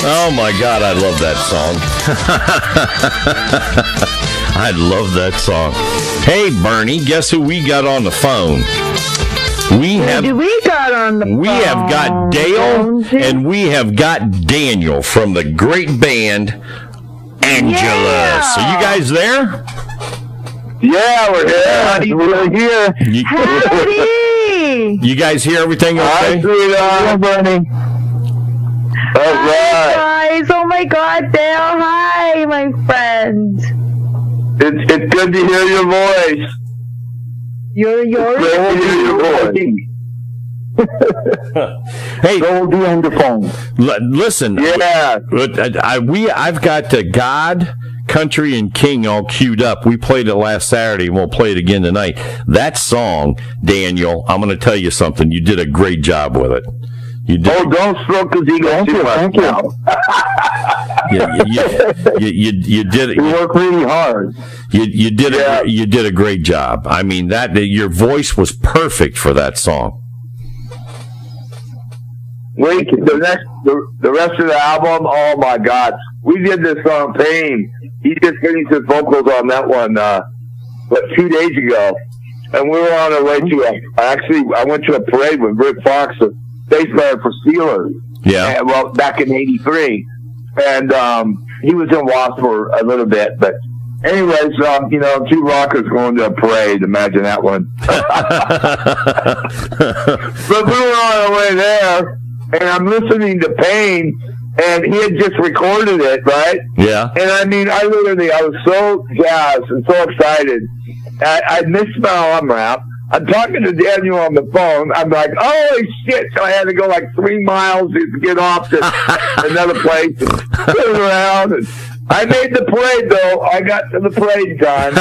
Oh, my God, I love that song. I love that song. Hey, Bernie, guess who we got on the phone? We have got Dale, and we have got Daniel from the great band Angelus. Are you guys there? Yeah, we're here. We're here. Howdy! You guys hear everything okay? Hi, sweetheart. Bernie. All right. Hi, guys. Oh, my God, Dale. Hi, my friend. It's good to hear your voice. You're yours? Great to hear your voice. Hey, Don't be on the phone. Listen. Yeah. I've got God, Country, and King all queued up. We played it last Saturday, and we'll play it again tonight. That song, Daniel, I'm going to tell you something. You did a great job with it. You did. Oh, don't stroke his ego too much. Thank you. You did it. You work really hard. You did it. You did a great job. I mean, your voice was perfect for that song. Wait, the rest of the album. Oh my God, we did this song "Pain." He just finished his vocals on that one, 2 days ago, and we were on our way to I went to a parade with Rick Fox, a bass player for Steelers. Yeah. Well, back in '83, and he was in Wasp for a little bit, but. Anyways, two rockers going to a parade. Imagine that one. But we were on our way there, and I'm listening to Pain, and he had just recorded it, right? Yeah. And I mean, I was so jazzed and so excited. I missed my arm wrap. I'm talking to Daniel on the phone. I'm like, holy shit. So I had to go like 3 miles to get off to another place and turn around. And I made the parade, though. I got to the parade time.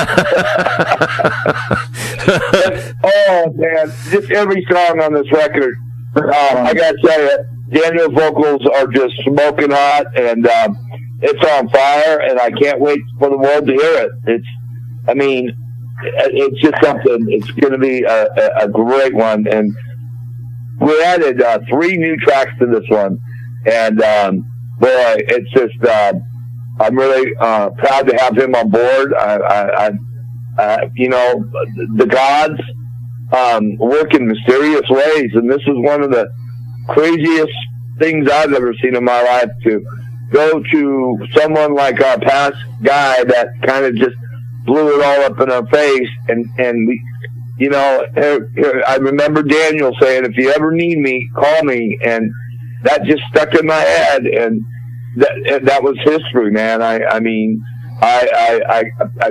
Oh, man. Just every song on this record. I got to tell you, Daniel's vocals are just smoking hot, and it's on fire, and I can't wait for the world to hear it. It's just something. It's going to be a great one. And we added 3 new tracks to this one. And, boy, it's just, I'm really proud to have him on board. The gods work in mysterious ways. And this is one of the craziest things I've ever seen in my life, to go to someone like our past guy that kind of just blew it all up in our face, and we, I remember Daniel saying, if you ever need me, call me, and that just stuck in my head, and that was history, man. I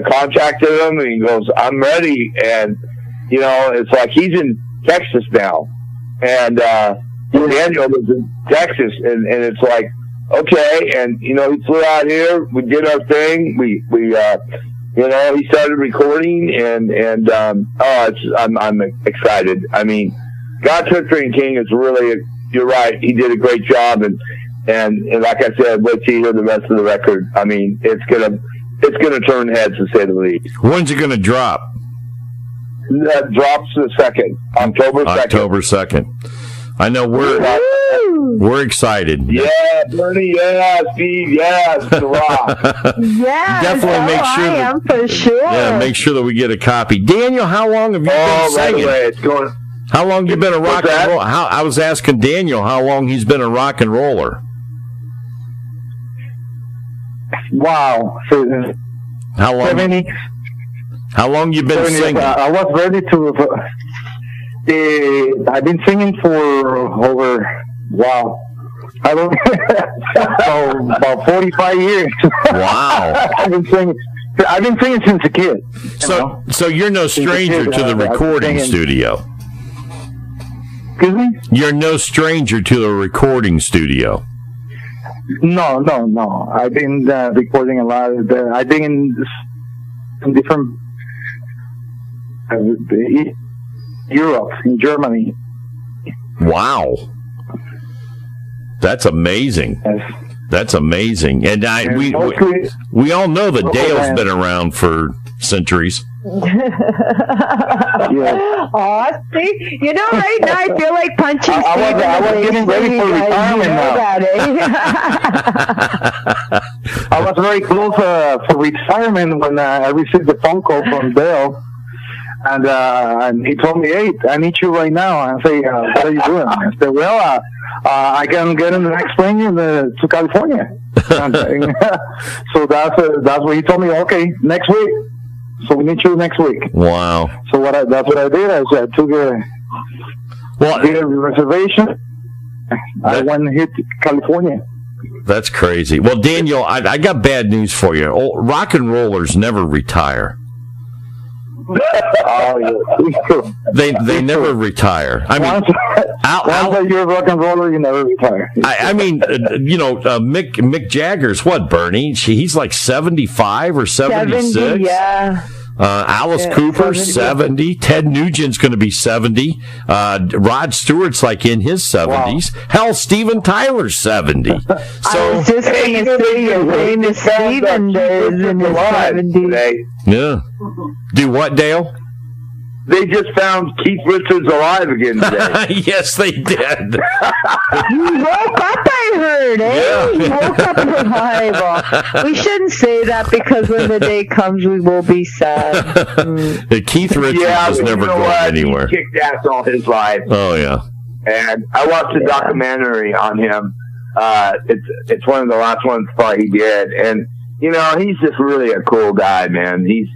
contacted him, and he goes, I'm ready, and it's like he's in Texas now, and Daniel was in Texas, and it's like, okay, and he flew out here, we did our thing, we he started recording, and I'm excited. I mean, God, Country, and King is really, you're right, he did a great job, and like I said, wait till you hear the rest of the record. I mean, it's gonna turn heads, to say the least. When's it gonna drop? That drops the 2nd, October 2nd. October 2nd. I know we're excited. Yeah, Bernie, yeah, Steve, yeah, it's the rock. Yeah, definitely make sure. I am for sure. Yeah, make sure that we get a copy. Daniel, how long have you been singing? Right away, it's going. How long have you been a rock and roller? I was asking Daniel how long he's been a rock and roller. Wow. How long? How long you been singing? I was ready to. I've been singing for over. Wow. I don't about 45 years. Wow. I've been singing since a kid. So you're no stranger to the recording studio. Excuse me? You're no stranger to the recording studio. No. I've been recording a lot. I've been in different Europe, in Germany. Wow. That's amazing. Yes. That's amazing. And we all know that Dale's been around for centuries. Oh, see, right now I feel like punching Steve. I was getting ready for retirement now. I was very close for retirement when I received the phone call from Dale. And he told me, "Hey, I need you right now." I say, "What are you doing?" I said, "Well, I can get in the next spring to California." So that's what he told me. Okay, next week. So we need you next week. Wow. So that's what I did. I took a reservation. I went and hit California. That's crazy. Well, Daniel, I got bad news for you. Rock and rollers never retire. Oh, yeah. They never retire. I mean, once you're a rock and roller, you never retire. I mean, Mick Jagger's what, Bernie? He's like 75 or 76. 70, yeah. Alice Cooper, 70. Ted Nugent's going to be 70. Rod Stewart's like in his 70s. Wow. Hell, Steven Tyler's 70. So, I was just going to say your famous Steven is in his 70s. Yeah. Do what, Dale? They just found Keith Richards alive again today. Yes, they did. You woke up, I heard, eh? Yeah. You woke up alive. We shouldn't say that because when the day comes, we will be sad. Keith Richards is never going anywhere. He kicked ass all his life. Oh, yeah. And I watched a documentary on him. It's one of the last ones he did. And, he's just really a cool guy, man. He's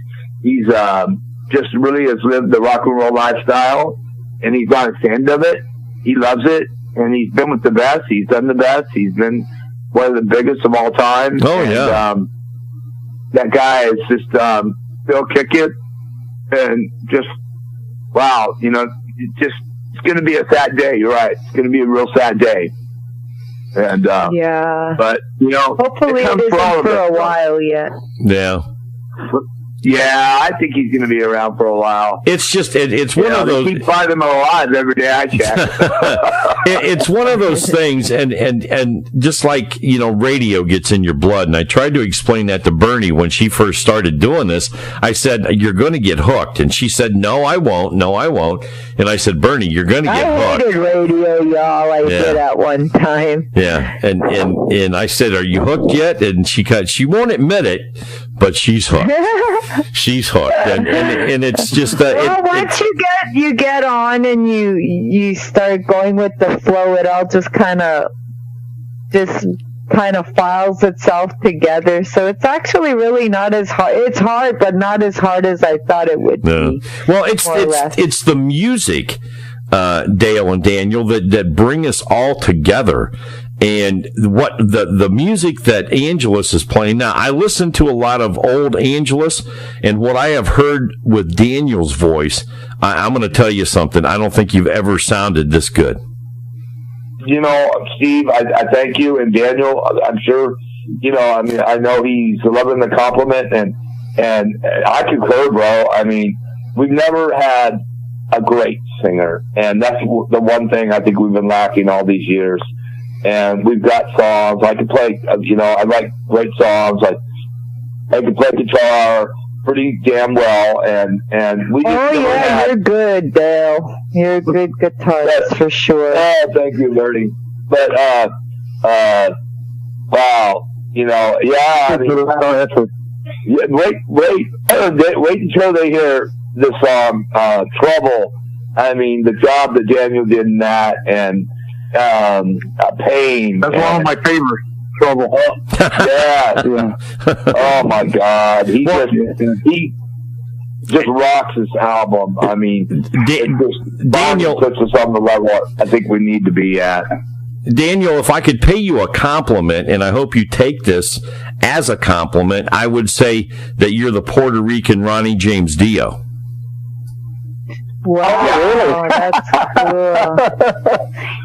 just really has lived the rock and roll lifestyle, and he's not ashamed of it. He loves it, and he's been with the best. He's done the best. He's been one of the biggest of all time. Oh, yeah. That guy is just still kicking, and just, wow, it's going to be a sad day. You're right. It's going to be a real sad day. And but hopefully it isn't for a while yet. Yeah. Yeah, I think he's going to be around for a while. It's just it's one of those. Keep finding him alive every day I check. It's one of those things, and just like radio gets in your blood. And I tried to explain that to Bernie when she first started doing this. I said, "You're going to get hooked," and she said, "No, I won't. No, I won't." And I said, "Bernie, you're going to get hooked." I hated radio, y'all. I did at one time. Yeah, and I said, "Are you hooked yet?" And she won't admit it, but she's hooked. She's hooked, and it's just once you get on and you start going with the flow, it all just kind of files itself together. So it's actually really not as hard. It's hard, but not as hard as I thought it would be. Well, it's the music, Dale and Daniel, that bring us all together. And what the music that Angelus is playing now, I listen to a lot of old Angelus, and what I have heard with Daniel's voice, I'm going to tell you something. I don't think you've ever sounded this good. Steve, I thank you, and Daniel, I'm sure, I know he's loving the compliment, and I concur, bro. I mean, we've never had a great singer, and that's the one thing I think we've been lacking all these years. And we've got songs. I can play, I like great songs. I can play guitar pretty damn well. And we just you're good, Dale. You're a good guitarist for sure. Oh, thank you, Bernie. But, wow. I mean, wait until they hear the song, Trouble. I mean, the job that Daniel did in that, and, Pain. That's one of my favorite. Trouble. Yeah. Oh my God. He just rocks this album. I mean, Daniel puts us on the level I think we need to be at. Daniel, if I could pay you a compliment, and I hope you take this as a compliment, I would say that you're the Puerto Rican Ronnie James Dio. Wow, that's cool.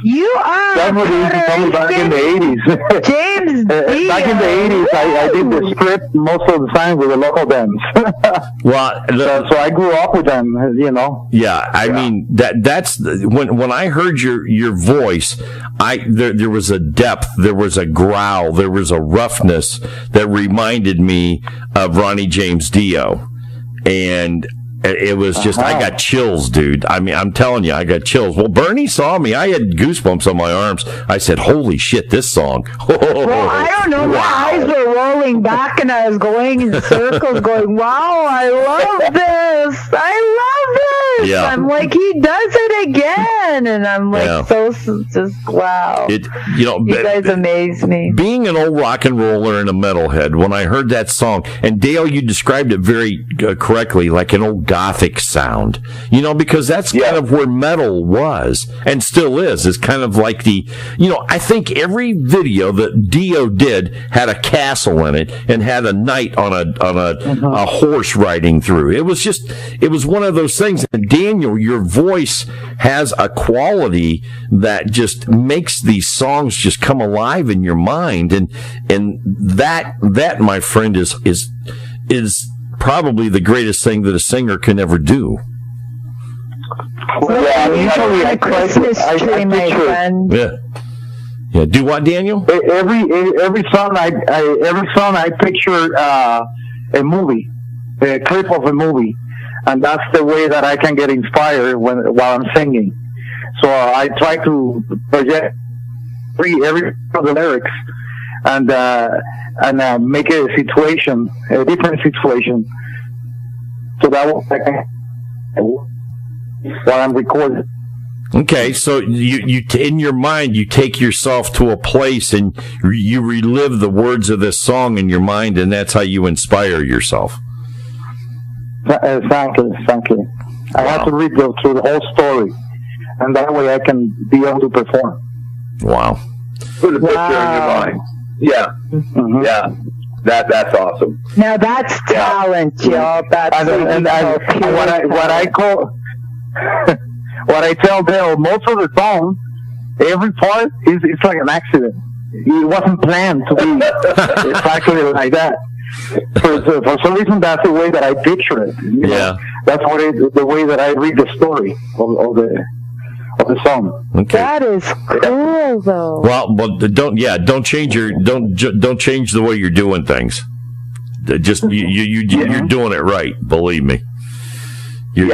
You are somebody used to tell me back in the 80s. James Dio. Back in the 80s, I did the script most of the time with the local bands. Well, so I grew up with them, Yeah, I mean that's when I heard your voice, there was a depth, there was a growl, there was a roughness that reminded me of Ronnie James Dio. and it was just, I got chills, dude. I mean, I'm telling you, it was just, I got chills, dude. I mean, I'm telling you, I got chills. Well, Bernie saw me. I had goosebumps on my arms. I said, holy shit, this song. Well, I don't know. Wow. My eyes were rolling back and I was going in circles going, wow, I love this. I love this. Yeah. I'm like, he does it again. And I'm like, so just, wow. You guys amaze me. Being an old rock and roller and a metalhead, when I heard that song, and Dale, you described it very correctly, like an old Gothic sound, because that's kind of where metal was and still is kind of like the, I think every video that Dio did had a castle in it and had a knight on a horse riding through. It was one of those things. And Daniel, your voice has a quality that just makes these songs just come alive in your mind. And that, my friend, is probably the greatest thing that a singer can ever do. Usually a Christmas tree, my friend. Yeah. Do what, Daniel? Every song I picture a movie, a clip of a movie, and that's the way that I can get inspired while I'm singing. So I try to project every of the lyrics and make a different situation, so that while I'm recording. Okay, so you in your mind you take yourself to a place and you relive the words of this song in your mind, and that's how you inspire yourself. Exactly. I have to read through the whole story, and that way I can be able to perform. Wow. Put a picture in your mind. Yeah. Mm-hmm. Yeah. That's awesome. Now that's talent, y'all. That's what I tell Dale, most of the song, every part it's like an accident. It wasn't planned to be exactly like that. For some reason, that's the way that I picture it. That's the way that I read the story of the song. Okay. That is cool, though. Well, don't change don't change the way you're doing things. Just you're doing it right. Believe me. You're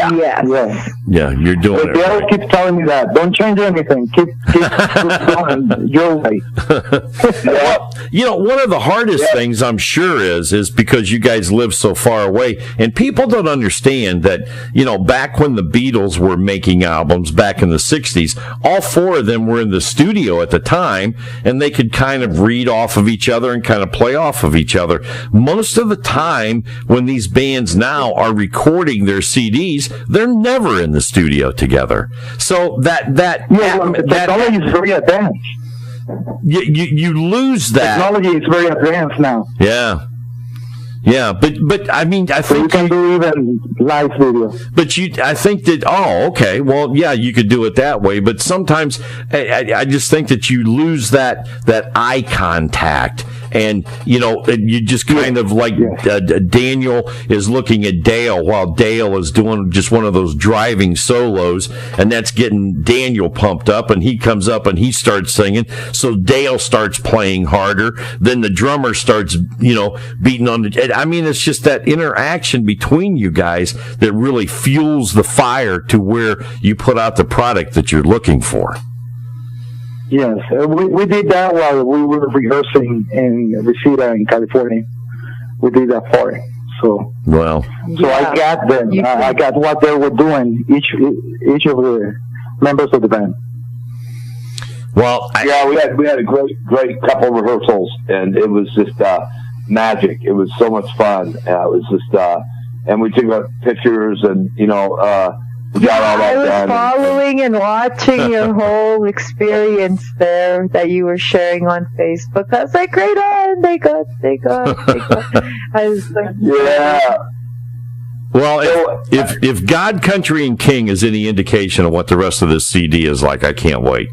doing it. Dale keeps telling me that. Don't change anything. Keep going your way. Well, one of the hardest things I'm sure is because you guys live so far away, and people don't understand that, back when the Beatles were making albums back in the 60s, all four of them were in the studio at the time, and they could kind of read off of each other and kind of play off of each other. Most of the time when these bands now are recording their CDs, they're never in the studio together. So technology is very advanced. You lose that. Technology is very advanced now. Yeah, but I mean, I think you can do even live video. But I think that you could do it that way. But sometimes I just think that you lose that eye contact, and you just kind of like Daniel is looking at Dale while Dale is doing just one of those driving solos, and that's getting Daniel pumped up, and he comes up and he starts singing. So Dale starts playing harder. Then the drummer starts beating on the. I mean, it's just that interaction between you guys that really fuels the fire to where you put out the product that you're looking for. Yes, we did that while we were rehearsing in Reseda in California. We did that for it. So I got them. I got what they were doing. Each of the members of the band. Well, we had a great couple rehearsals, and it was just magic. It was so much fun. It was just, and we took pictures, and we got all that done. I was following and watching your whole experience there that you were sharing on Facebook. I was like, right on, they got. I was like, yeah. Well, if God, Country, and King is any indication of what the rest of this CD is like, I can't wait.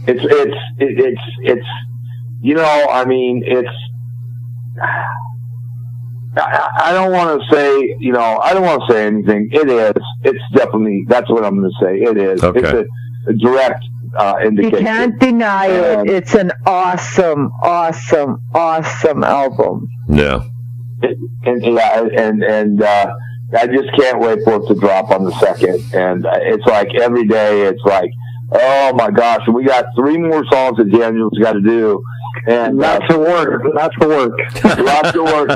It's I mean, it's. I don't want to say, I don't want to say anything. It is. It's definitely, that's what I'm going to say. It is. Okay. It's a direct indication. You can't deny it. It's an awesome, awesome, awesome album. Yeah. I just can't wait for it to drop on the 2nd. And it's like every day, it's like, oh my gosh, we got 3 more songs that Daniel's got to do. And lots of work. Lots of work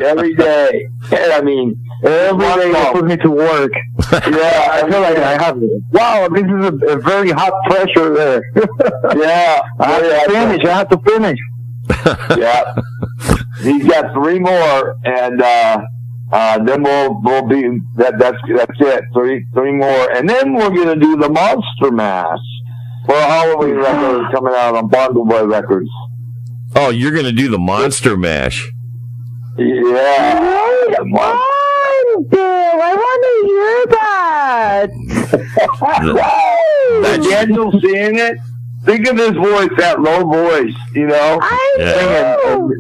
every day. And I mean, every day you put me to work. Yeah, I feel like I have. Wow, this is a very hot pressure there. Yeah, I have to finish. Yeah, he's got 3 more, and then we'll be that's it. 3 more, and then we're gonna do the Monster Mash for a Halloween record coming out on Bongo Boy Records. Oh, you're going to do the Monster Mash. Yeah. Come on, Bill. I want to hear that. That Daniel seeing it? Think of his voice, that low voice, you know? I know.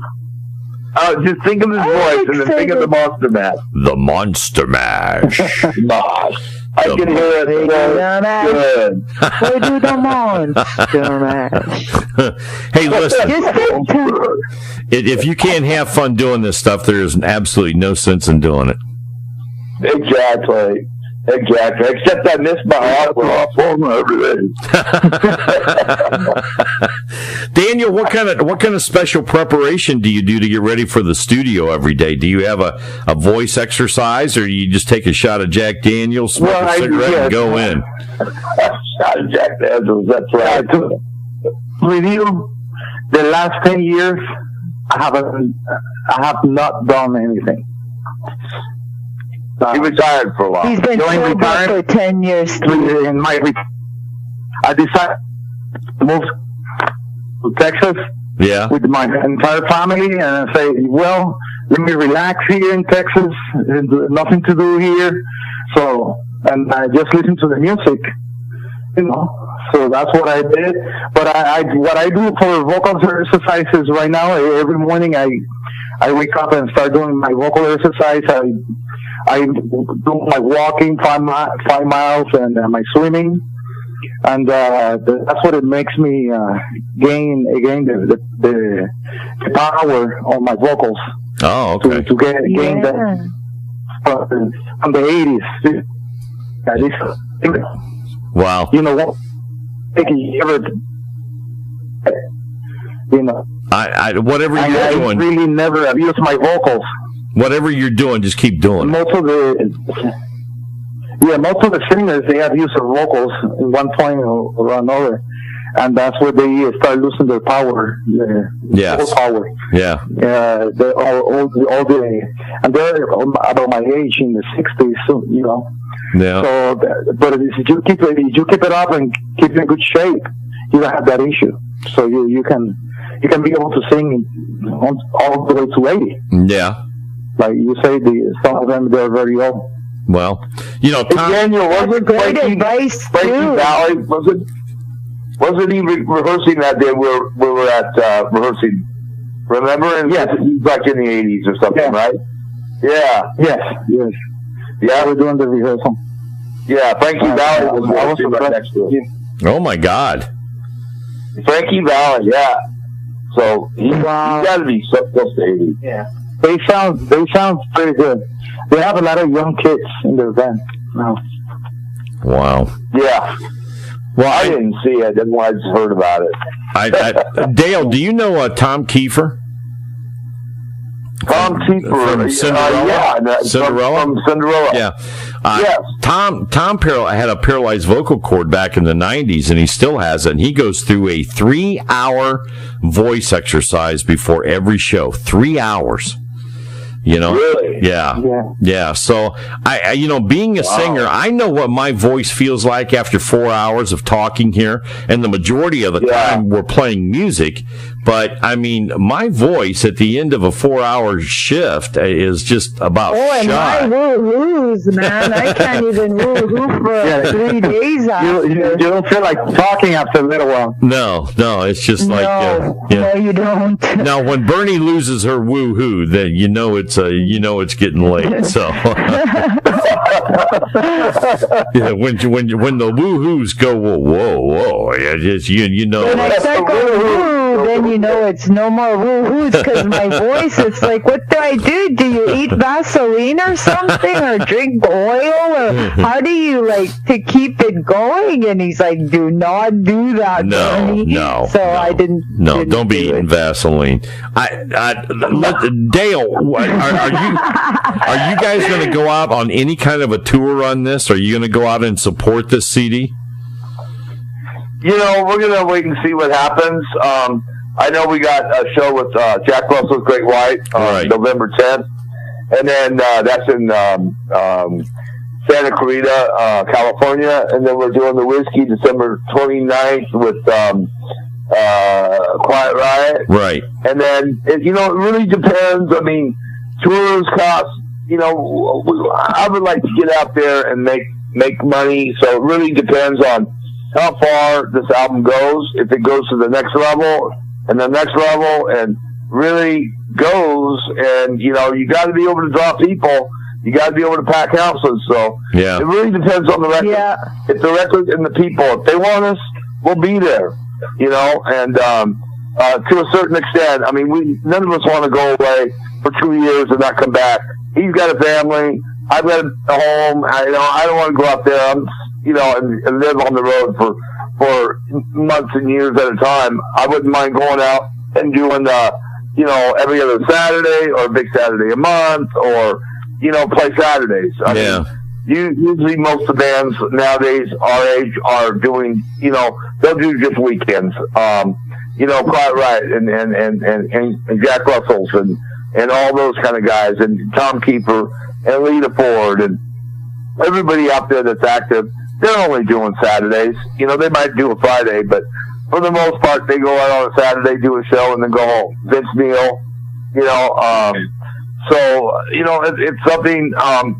Just think of his voice and then think of the Monster Mash. The Monster Mash. I can hear it. Good. We do the Monster Mash. Hey, listen. If you can't have fun doing this stuff, there is absolutely no sense in doing it. Exactly. Except I miss my opera every day. Daniel, what kind of special preparation do you do to get ready for the studio every day? Do you have a voice exercise, or do you just take a shot of Jack Daniels, smoke a cigarette, and go in? Shot of Jack Daniels, that's right. With you, the last 10 years, I have not done anything. He retired for a while. He's been sober for 10 years. I decided to move to Texas with my entire family, and I say, well, let me relax here in Texas. There's nothing to do here. So, and I just listen to the music, you know. So that's what I did. But what I do for vocal exercises right now, every morning I wake up and start doing my vocal exercise. I do my walking 5 miles and my swimming, and that's what it makes me gain again the power on my vocals. Oh, okay. To gain that from the 80s. Wow. You know what? You know. Whatever you're doing. I really never abuse my vocals. Whatever you're doing, just keep doing. Most of the singers, they have used their vocals at one point or another, and that's where they start losing their power, their power. Yeah. And they're about my age, in the 60s, so, you know. Yeah. So, but if you keep it up and keep in good shape, you don't have that issue. So you can be able to sing all the way to 80. Yeah. Like you say, some of them, they're very old. Well, you know, Tom, Daniel, wasn't Frankie Valley, wasn't he rehearsing that day we were at rehearsing? Remember? And yes. He's like in the 80s or something, right? Yeah. Yes. Yeah, we're doing the rehearsal. Yeah, Frankie Valley was right next to him. Oh, my God. Frankie Valley, yeah. So he's got to be so close to 80. Yeah. They sound pretty good. They have a lot of young kids in their band now. Wow. Yeah. Well, I didn't see it. I just heard about it. Dale, do you know Tom Kiefer? Tom Kiefer from Cinderella. Cinderella. From Cinderella. Yeah. Yes. Tom had a paralyzed vocal cord back in the 90s, and he still has it. And he goes through a 3-hour voice exercise before every show. 3 hours. You know? Really? Yeah. So, I being a singer, I know what my voice feels like after 4 hours of talking here, and the majority of the time we're playing music. But, I mean, my voice at the end of a 4-hour shift is just about shot. And my woo-hoos, man. I can't even woo-hoo for 3 days after. You don't feel like talking after a little while. No, it's just like... No, you don't. Now, when Bernie loses her woo-hoo, then you know it's getting late. So, when the woo-hoos go, whoa, you know. When I start going woo, then you know it's no more woo-hoos because my voice, it's like, what do I do? Do you eat Vaseline or something or drink oil? Or how do you, like, to keep it going? And he's like, do not do that, Bernie. No. So I didn't. No, don't be eating Vaseline. Dale, are you guys going to go out on any kind of a tour on this? Are you going to go out and support this CD? We're going to wait and see what happens. I know we got a show with Jack Russell's Great White on November 10th. And then that's in Santa Clarita, California. And then we're doing the Whiskey December 29th with Quiet Riot. Right. And then, it really depends. I mean, tours cost, I would like to get out there and make money. So it really depends on how far this album goes. If it goes to the next level and the next level and really goes, and, you got to be able to draw people. You got to be able to pack houses. So it really depends on the record. Yeah. If the record and the people, if they want us, we'll be there. And to a certain extent, I mean, none of us want to go away for 2 years and not come back. He's got a family. I've got a home. I don't want to go out there, and live on the road for months and years at a time. I wouldn't mind going out and doing, every other Saturday or a big Saturday a month, or, play Saturdays. I mean, usually most of the bands nowadays our age are doing, they'll do just weekends. Quiet Riot and Jack Russell's and all those kind of guys, and Tom Keeper and Lita Ford and everybody out there that's active. They're only doing Saturdays. They might do a Friday, but for the most part, they go out on a Saturday, do a show, and then go home. Vince Neil, so, it's something,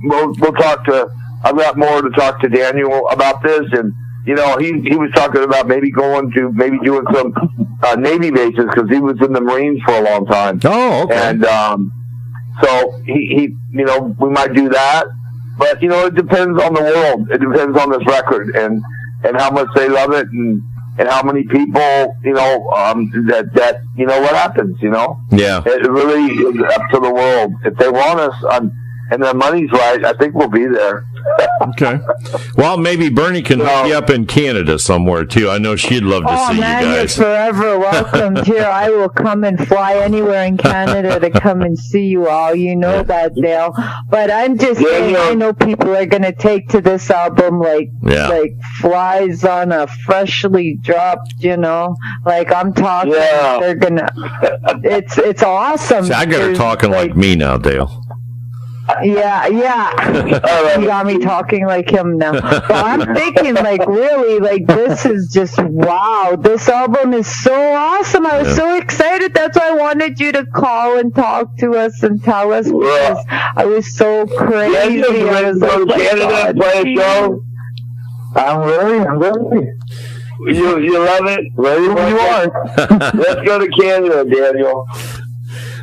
we'll talk to, I've got more to talk to Daniel about this, and, he was talking about maybe doing some Navy bases, because he was in the Marines for a long time. Oh, okay. And, so he we might do that, but, it depends on the world. It depends on this record and how much they love it, and how many people, that what happens, Yeah. It really is up to the world. If they want us and their money's right, I think we'll be there. Okay. Well, maybe Bernie can hook you up in Canada somewhere, too. I know she'd love to see you guys. You're forever welcomed here. I will come and fly anywhere in Canada to come and see you all. You know that, Dale. But I'm just saying, I know people are going to take to this album like flies on a freshly dropped, like I'm talking. Yeah. They're going to, it's awesome. See, I got her talking like me now, Dale. Yeah. You got me talking like him now. But I'm thinking, really, this is just, wow. This album is so awesome. I was so excited. That's why I wanted you to call and talk to us and tell us, because I was so crazy. I was go to Canada and play a show. I'm ready. You love it? Ready when you are. Let's go to Canada, Daniel.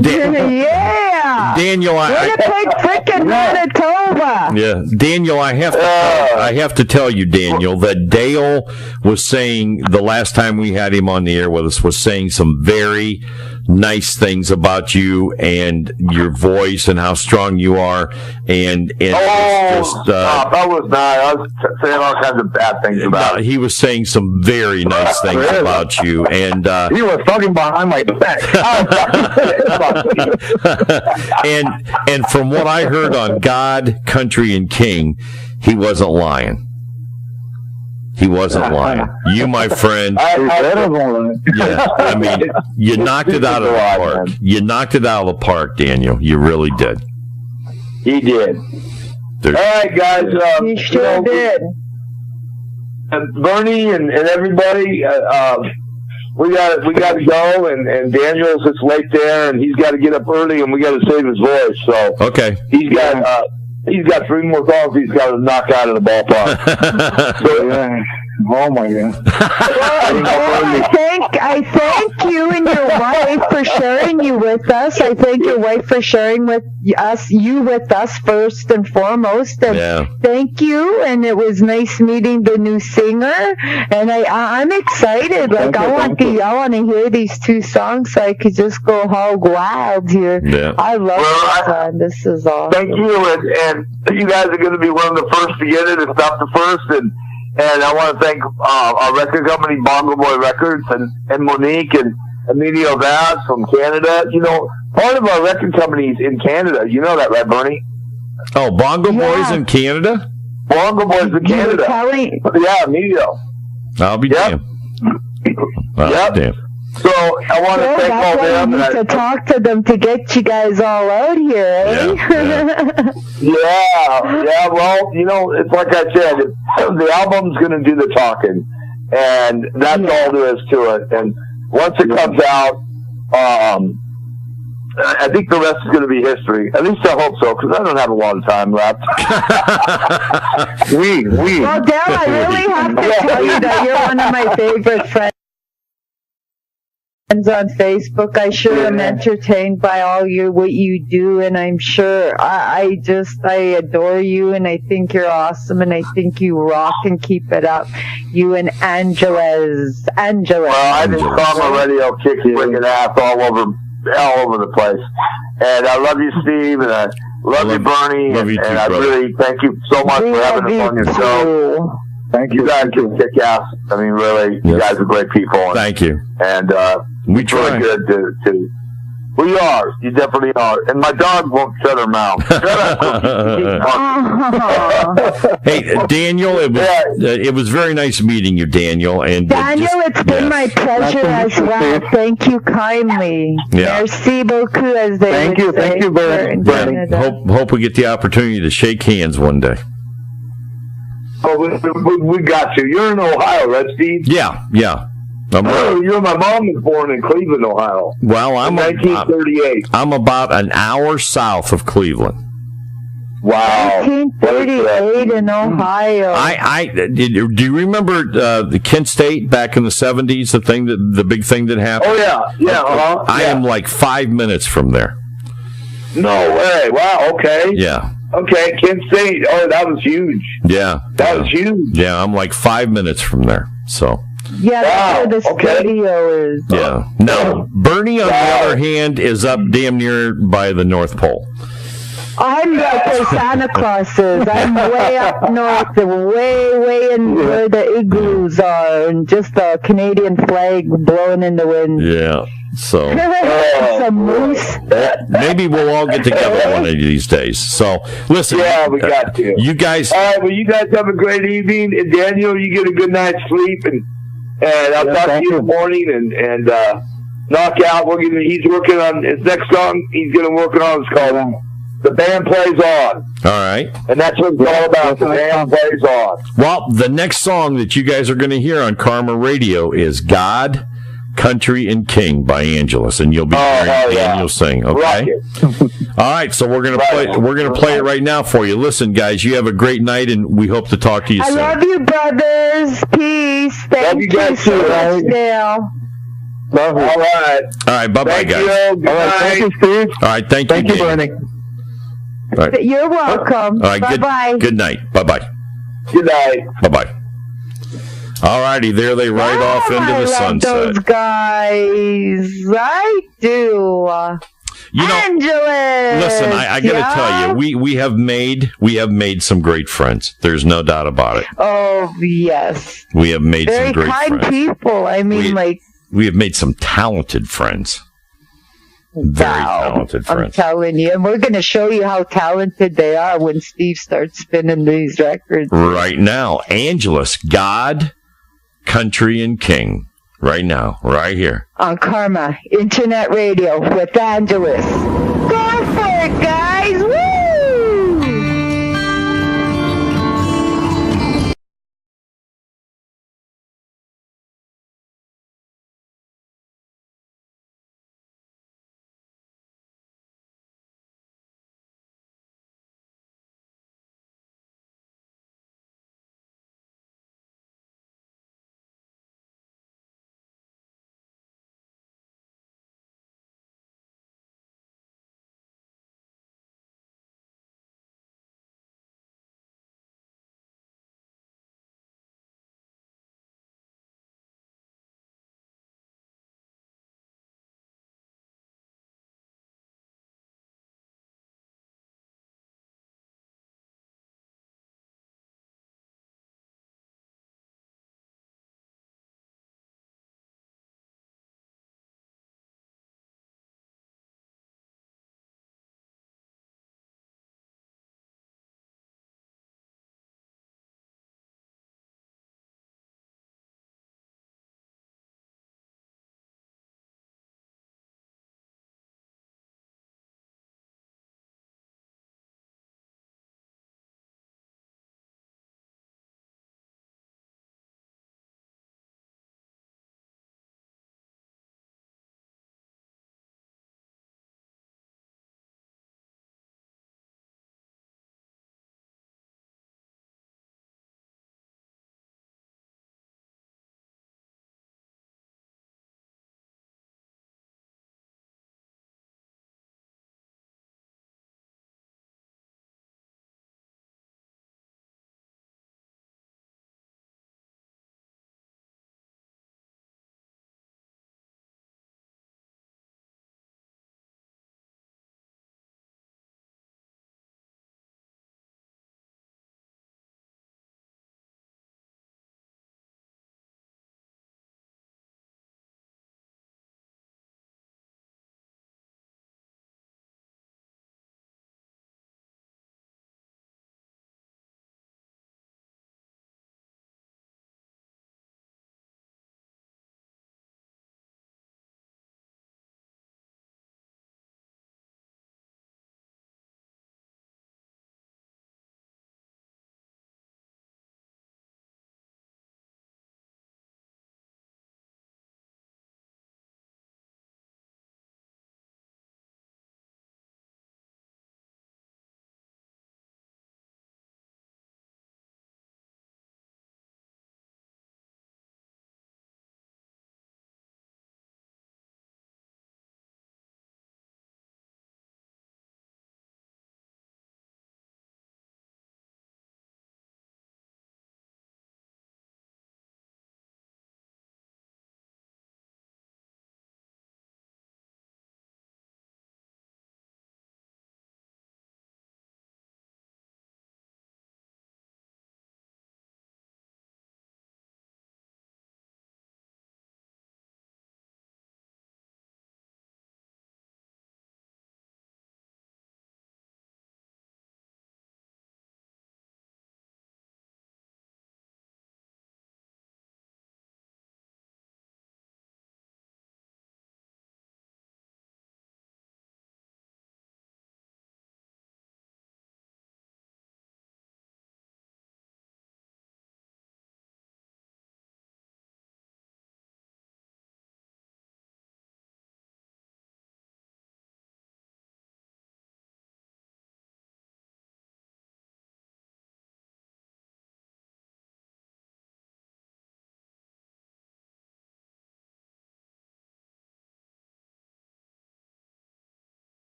Yeah, Daniel, Winnipeg, frickin' Manitoba. Yeah, Daniel, I have to tell you, Daniel, that Dale was saying the last time we had him on the air with us, was saying some very nice things about you and your voice and how strong you are, and it's just that was not. I was saying all kinds of bad things about. He was saying some very nice things about you, and he was talking behind my back. and from what I heard on God, Country, and King, he wasn't lying. He wasn't lying. You, my friend. Yeah, I mean, you knocked it out of the park. You knocked it out of the park, Daniel. You really did. He did. All right, guys. He sure did. Bernie and everybody, we got to go, and Daniel's just late there, and he's got to get up early, and we got to save his voice. So okay, he's got. he's got 3 more songs he's got to knock out of the ballpark. So, yeah. Oh my God! I thank you and your wife for sharing you with us. I thank your wife for sharing you with us first and foremost. And thank you. And it was nice meeting the new singer. And I'm excited. Like I want to hear these 2 songs so I could just go hog wild here. Yeah. I love this one. This is awesome. Thank you, and you guys are going to be one of the first to get it, if not the first. And I want to thank our record company, Bongo Boy Records, and Monique and Emilio Vaz from Canada. You know, part of our record company is in Canada. You know that, right, Bernie? Oh, Bongo Boys in Canada? Bongo Boys in Canada. Yeah, Emilio. I'll be damned. Yep. Damn. So I want to thank all them. I need to talk to them to get you guys all out here, eh? Yeah. Well, you know, it's like I said, the album's going to do the talking, and that's all there is to it. And once it comes out, I think the rest is going to be history. At least I hope so, because I don't have a long time left. Well, Dale, I really have to tell you that you're one of my favorite friends on Facebook. I sure am entertained by what you do, and I'm sure I adore you, and I think you're awesome, and I think you rock, and keep it up. You and Angela. Well, I think Karma Radio kicks freaking ass all over the place, and I love you, Steve, and I love you, Bernie, and I really thank you so much for having us on your show. Thank you. You guys can kick ass. I mean, really, you guys are great people. And, thank you. And we try. Really good to. Well, you are. You definitely are. And my dog won't shut her mouth. Shut up. Hey, Daniel, it was very nice meeting you, Daniel. And Daniel, it's been my pleasure as well. Thank you kindly. Yeah. Merci beaucoup, as they Thank you, Bernie. Hope we get the opportunity to shake hands one day. Oh, we got you. You're in Ohio, right, Steve? Yeah. My mom was born in Cleveland, Ohio. Well, I'm 1938. I'm about an hour south of Cleveland. Wow. 1938 in Ohio. Do you remember the Kent State back in the 70s? The big thing that happened. Oh yeah. I am like 5 minutes from there. No way! Wow. Okay. Yeah. Okay, Kent State. Oh, that was huge. Yeah. That was huge. Yeah, I'm like 5 minutes from there. So. Yeah, that's where the studio is. Yeah. No, Bernie, on the other hand, is up damn near by the North Pole. I'm like where Santa Claus is. I'm way up north, way in where the igloos are, and just a Canadian flag blowing in the wind. Yeah. So some moose. Maybe we'll all get together one of these days. So listen. Yeah, we got to. You guys. All right. Well, you guys have a great evening, and Daniel, you get a good night's sleep, and I'll talk to you in the morning, and knock out. He's working on his next song. He's going to work on. It's called "The Band Plays On." All right. And that's what it's all about. The band plays on. Well, the next song that you guys are going to hear on Karma Radio is "God, Country, and King" by Angelus, and you'll be hearing Daniel sing. Okay. All right, so we're gonna play. We're gonna play it right now for you. Listen, guys, you have a great night, and we hope to talk to you soon. I love you, brothers. Peace. Thank you so much, Dale. All right. All right. Bye, guys. You. Good night. Thank you, Steve. All right. Thank you, Bernie. All right. You're welcome. All right. Bye-bye. Good night. Bye-bye. Good night. Bye-bye. All righty, there they ride off into the sunset. Those guys, I do. Angelus. Listen, I got to tell you, we have made some great friends. There's no doubt about it. Oh yes, we have made some great friends. Very kind people. I mean, we have made some talented friends. Very talented friends. I'm telling you, and we're going to show you how talented they are when Steve starts spinning these records. Right now, Angelus, God, Country, and King. Right now, right here. On Karma Internet Radio with Angelus. Go for it, guys! Woo!